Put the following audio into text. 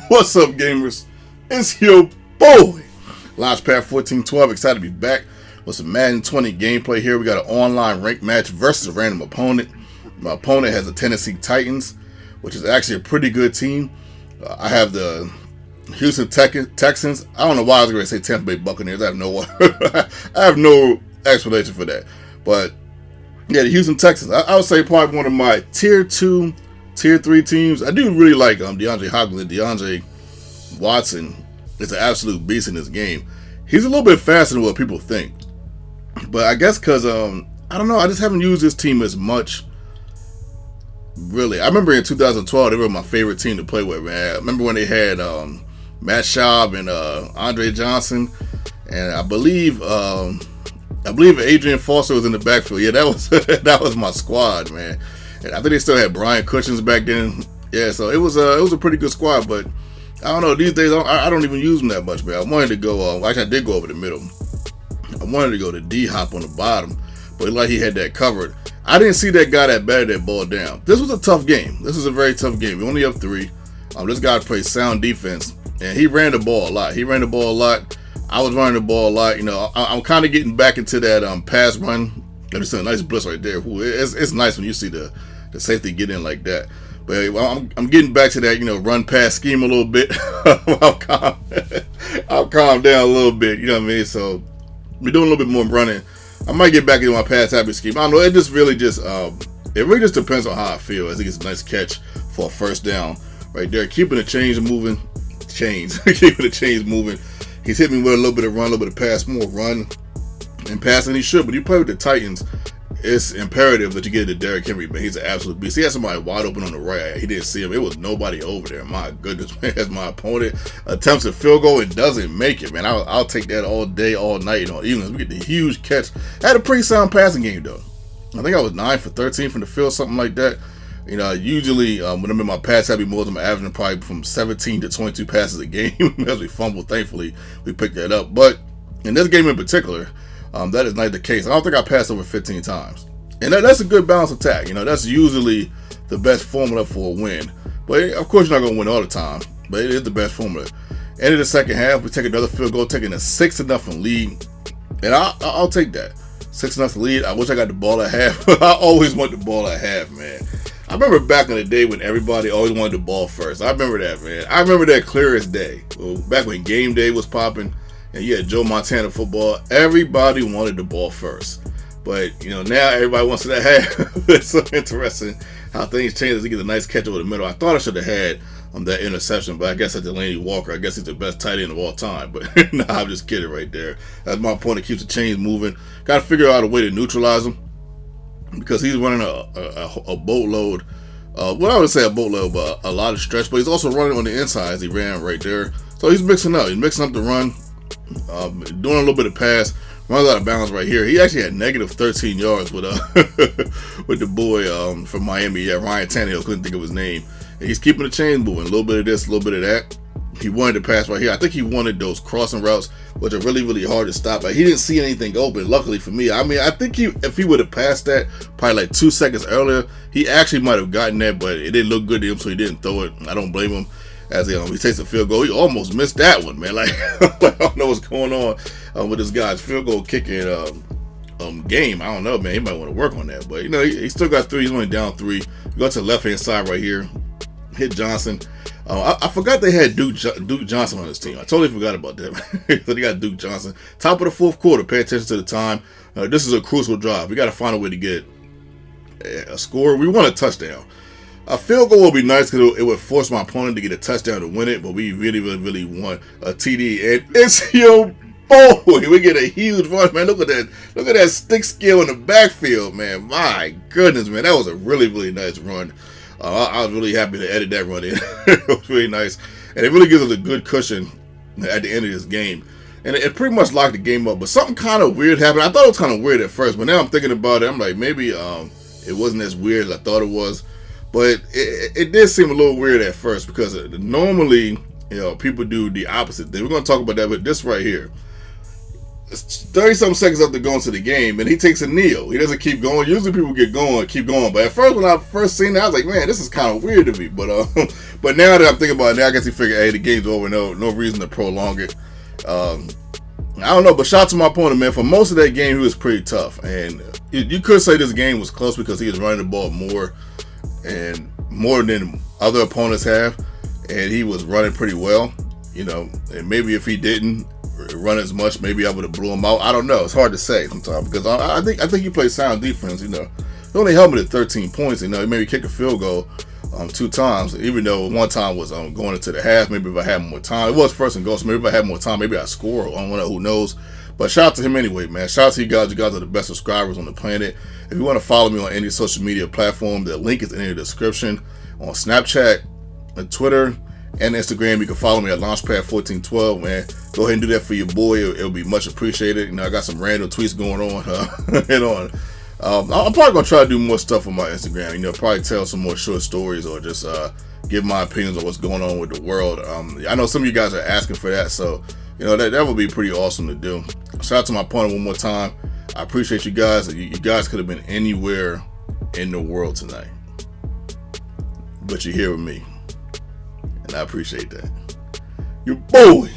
What's up, gamers? It's your boy, Launchpad 1412. Excited to be back with some Madden 20 gameplay here. We got an online ranked match versus a random opponent. My opponent has the Tennessee Titans, which is actually a pretty good team. I have the Houston Texans. I don't know why I was going to say Tampa Bay Buccaneers. I have no explanation for that. But yeah, the Houston Texans. I would say probably one of my tier 2, tier 3 teams. I do really like DeAndre Hopkins. DeAndre Watson is an absolute beast in this game. He's a little bit faster than what people think. But I guess because, I don't know, I just haven't used this team as much. Really. I remember in 2012, they were my favorite team to play with, man. I remember when they had Matt Schaub and Andre Johnson. And I believe Adrian Foster was in the backfield. Yeah, that was my squad, man. And I think they still had Brian Cushions back then. Yeah, so it was a pretty good squad, but I don't know. These days, I don't even use them that much, man. I wanted to go. Actually, I did go over the middle. I wanted to go to D-Hop on the bottom, but like he had that covered. I didn't see that guy that batted that ball down. This was a tough game. This was a very tough game. We only up 3. This guy plays sound defense, and he ran the ball a lot. I was running the ball a lot. You know, I'm kind of getting back into that pass run. There's a nice blitz right there. It's nice when you see the safety get in like that. But I'm getting back to that, run pass scheme a little bit. I'll calm down a little bit, you know what I mean? So we're doing a little bit more running. I might get back into my pass happy scheme. I don't know. It really just depends on how I feel. I think it's a nice catch for a first down right there. Keeping the chains moving. Keeping the chains moving. He's hit me with a little bit of run, a little bit of pass, more run and pass than he should. But you play with the Titans, it's imperative that you get to Derrick Henry, man. He's an absolute beast. He had somebody wide open on the right. He didn't see him. It was nobody over there. My goodness, man. As my opponent attempts a field goal and doesn't make it, man. I'll take that all day, all night. Even if we get the huge catch. I had a pretty sound passing game, though. I think I was 9 for 13 from the field, something like that. Usually when I'm in my pass happy mode, I'm averaging probably from 17 to 22 passes a game. As we fumble, thankfully, we picked that up. But in this game in particular, that is not the case. I don't think I passed over 15 times. And that's a good balanced attack. That's usually the best formula for a win. But of course, you're not going to win all the time. But it is the best formula. End of the second half, we take another field goal, taking a 6-0 lead. And I'll take that. 6-0 lead. I wish I got the ball at half. I always want the ball at half, man. I remember back in the day when everybody always wanted the ball first. I remember that, man. I remember that clear as day. Well, back when game day was popping. And you had Joe Montana football, everybody wanted the ball first. But, now everybody wants it at half. It's so interesting how things change as he gets a nice catch over the middle. I thought I should have had that interception, but I guess that's Delaney Walker. I guess he's the best tight end of all time. But nah, I'm just kidding right there. That's my point. It keeps the chains moving. Got to figure out a way to neutralize him because he's running a boatload. Well, I would say a boatload, but a lot of stretch. But he's also running on the inside as he ran right there. So he's mixing up. He's mixing up the run. Doing a little bit of pass, runs out of bounds right here. He actually had negative 13 yards with with the boy from Miami. Yeah, Ryan Tannehill, couldn't think of his name. And he's keeping the chain moving. A little bit of this, a little bit of that. He wanted to pass right here. I think he wanted those crossing routes, which are really, really hard to stop. Like, he didn't see anything open, luckily for me. I mean, I think if he would have passed that probably like 2 seconds earlier, he actually might have gotten that, but it didn't look good to him, so he didn't throw it. I don't blame him. As he takes a field goal, he almost missed that one, man. Like, I don't know what's going on with this guy's field goal kicking game. I don't know, man. He might want to work on that, but he still got 3. He's only down 3. Go to the left hand side right here, hit Johnson. I forgot they had Duke Johnson on this team. I totally forgot about that. So they got Duke Johnson. Top of the 4th quarter. Pay attention to the time. This is a crucial drive. We got to find a way to get a score. We want a touchdown. A field goal would be nice because it would force my opponent to get a touchdown to win it, but we really, really, really want a TD. And it's your boy. We get a huge run, man. Look at that. Look at that stick skill in the backfield, man. My goodness, man. That was a really, really nice run. I was really happy to edit that run in. It was really nice. And it really gives us a good cushion at the end of this game. And it pretty much locked the game up. But something kind of weird happened. I thought it was kind of weird at first, but now I'm thinking about it. I'm like, maybe it wasn't as weird as I thought it was. But it did seem a little weird at first because normally, people do the opposite thing. We're going to talk about that, but this right here. 30-something seconds after going to the game, and he takes a kneel. He doesn't keep going. Usually people keep going. But at first, when I first seen that, I was like, man, this is kind of weird to me. But but now that I'm thinking about it, now I guess he figured, hey, the game's over. No reason to prolong it. I don't know, but shout out to my opponent, man. For most of that game, he was pretty tough. And you could say this game was close because he was running the ball more than other opponents have. And he was running pretty well, and maybe if he didn't run as much, maybe I would have blew him out. I don't know. It's hard to say sometimes because I think he plays sound defense. He only held me to 13 points. He maybe kick a field goal 2 times, even though one time was going into the half. Maybe if I had more time, it was first and goal. So maybe if I had more time, maybe I score. I don't know. Who knows? But shout out to him anyway, man. Shout out to you guys. You guys are the best subscribers on the planet. If you want to follow me on any social media platform, the link is in the description. On Snapchat, on Twitter, and Instagram, you can follow me at Launchpad1412, man. Go ahead and do that for your boy. It'll be much appreciated. I got some random tweets going on. I'm probably going to try to do more stuff on my Instagram. Probably tell some more short stories or just give my opinions on what's going on with the world. I know some of you guys are asking for that, so, that would be pretty awesome to do. Shout out to my opponent one more time. I appreciate you guys. You guys could have been anywhere in the world tonight, but you're here with me. And I appreciate that. Your boy.